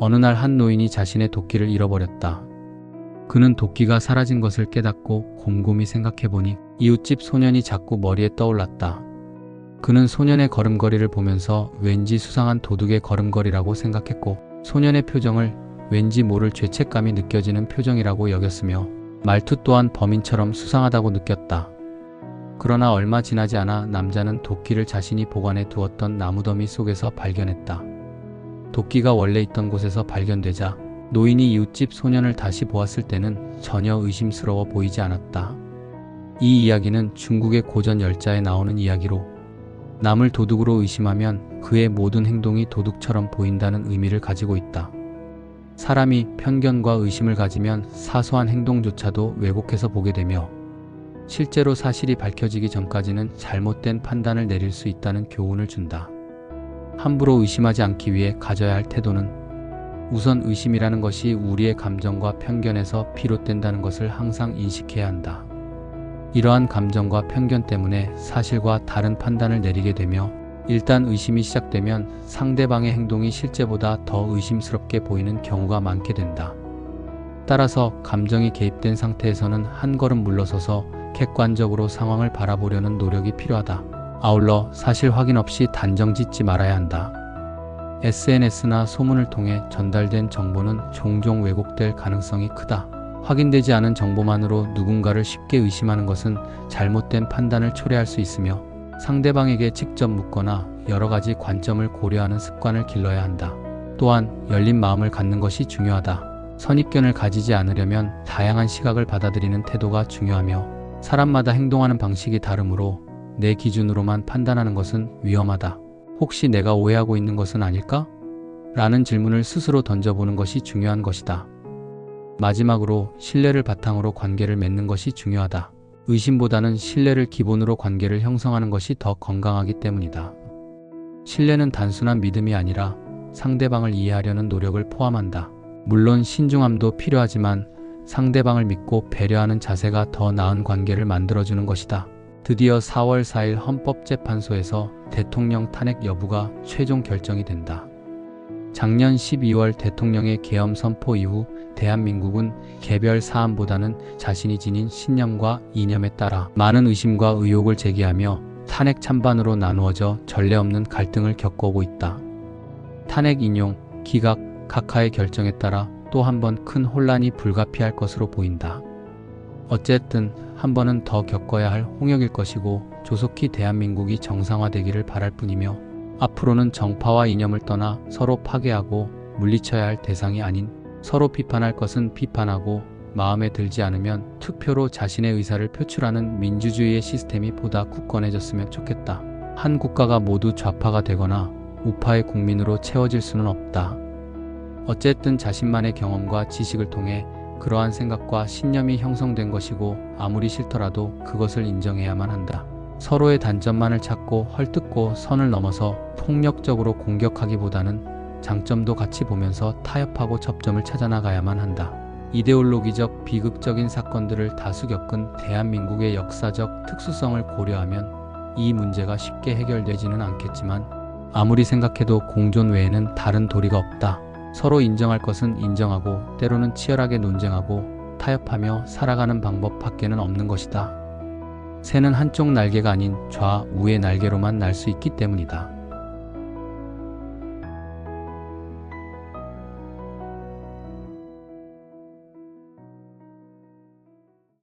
어느 날 한 노인이 자신의 도끼를 잃어버렸다. 그는 도끼가 사라진 것을 깨닫고 곰곰이 생각해보니 이웃집 소년이 자꾸 머리에 떠올랐다. 그는 소년의 걸음걸이를 보면서 왠지 수상한 도둑의 걸음걸이라고 생각했고 소년의 표정을 왠지 모를 죄책감이 느껴지는 표정이라고 여겼으며 말투 또한 범인처럼 수상하다고 느꼈다. 그러나 얼마 지나지 않아 남자는 도끼를 자신이 보관해 두었던 나무더미 속에서 발견했다. 도끼가 원래 있던 곳에서 발견되자 노인이 이웃집 소년을 다시 보았을 때는 전혀 의심스러워 보이지 않았다. 이 이야기는 중국의 고전 열자에 나오는 이야기로 남을 도둑으로 의심하면 그의 모든 행동이 도둑처럼 보인다는 의미를 가지고 있다. 사람이 편견과 의심을 가지면 사소한 행동조차도 왜곡해서 보게 되며 실제로 사실이 밝혀지기 전까지는 잘못된 판단을 내릴 수 있다는 교훈을 준다. 함부로 의심하지 않기 위해 가져야 할 태도는 우선 의심이라는 것이 우리의 감정과 편견에서 비롯된다는 것을 항상 인식해야 한다. 이러한 감정과 편견 때문에 사실과 다른 판단을 내리게 되며 일단 의심이 시작되면 상대방의 행동이 실제보다 더 의심스럽게 보이는 경우가 많게 된다. 따라서 감정이 개입된 상태에서는 한 걸음 물러서서 객관적으로 상황을 바라보려는 노력이 필요하다. 아울러 사실 확인 없이 단정 짓지 말아야 한다. SNS나 소문을 통해 전달된 정보는 종종 왜곡될 가능성이 크다. 확인되지 않은 정보만으로 누군가를 쉽게 의심하는 것은 잘못된 판단을 초래할 수 있으며 상대방에게 직접 묻거나 여러 가지 관점을 고려하는 습관을 길러야 한다. 또한 열린 마음을 갖는 것이 중요하다. 선입견을 가지지 않으려면 다양한 시각을 받아들이는 태도가 중요하며 사람마다 행동하는 방식이 다르므로 내 기준으로만 판단하는 것은 위험하다. 혹시 내가 오해하고 있는 것은 아닐까? 라는 질문을 스스로 던져보는 것이 중요한 것이다. 마지막으로 신뢰를 바탕으로 관계를 맺는 것이 중요하다. 의심보다는 신뢰를 기본으로 관계를 형성하는 것이 더 건강하기 때문이다. 신뢰는 단순한 믿음이 아니라 상대방을 이해하려는 노력을 포함한다. 물론 신중함도 필요하지만 상대방을 믿고 배려하는 자세가 더 나은 관계를 만들어주는 것이다. 드디어 4월 4일 헌법재판소에서 대통령 탄핵 여부가 최종 결정이 된다. 작년 12월 대통령의 계엄 선포 이후 대한민국은 개별 사안보다는 자신이 지닌 신념과 이념에 따라 많은 의심과 의혹을 제기하며 탄핵 찬반으로 나누어져 전례 없는 갈등을 겪어오고 있다. 탄핵 인용, 기각, 각하의 결정에 따라 또 한 번 큰 혼란이 불가피할 것으로 보인다. 어쨌든 한 번은 더 겪어야 할 홍역일 것이고 조속히 대한민국이 정상화되기를 바랄 뿐이며 앞으로는 정파와 이념을 떠나 서로 파괴하고 물리쳐야 할 대상이 아닌 서로 비판할 것은 비판하고 마음에 들지 않으면 투표로 자신의 의사를 표출하는 민주주의의 시스템이 보다 굳건해졌으면 좋겠다. 한 국가가 모두 좌파가 되거나 우파의 국민으로 채워질 수는 없다. 어쨌든 자신만의 경험과 지식을 통해 그러한 생각과 신념이 형성된 것이고 아무리 싫더라도 그것을 인정해야만 한다. 서로의 단점만을 찾고 헐뜯고 선을 넘어서 폭력적으로 공격하기보다는 장점도 같이 보면서 타협하고 접점을 찾아나가야만 한다. 이데올로기적 비극적인 사건들을 다수 겪은 대한민국의 역사적 특수성을 고려하면 이 문제가 쉽게 해결되지는 않겠지만 아무리 생각해도 공존 외에는 다른 도리가 없다. 서로 인정할 것은 인정하고 때로는 치열하게 논쟁하고 타협하며 살아가는 방법 밖에는 없는 것이다. 새는 한쪽 날개가 아닌 좌우의 날개로만 날 수 있기 때문이다.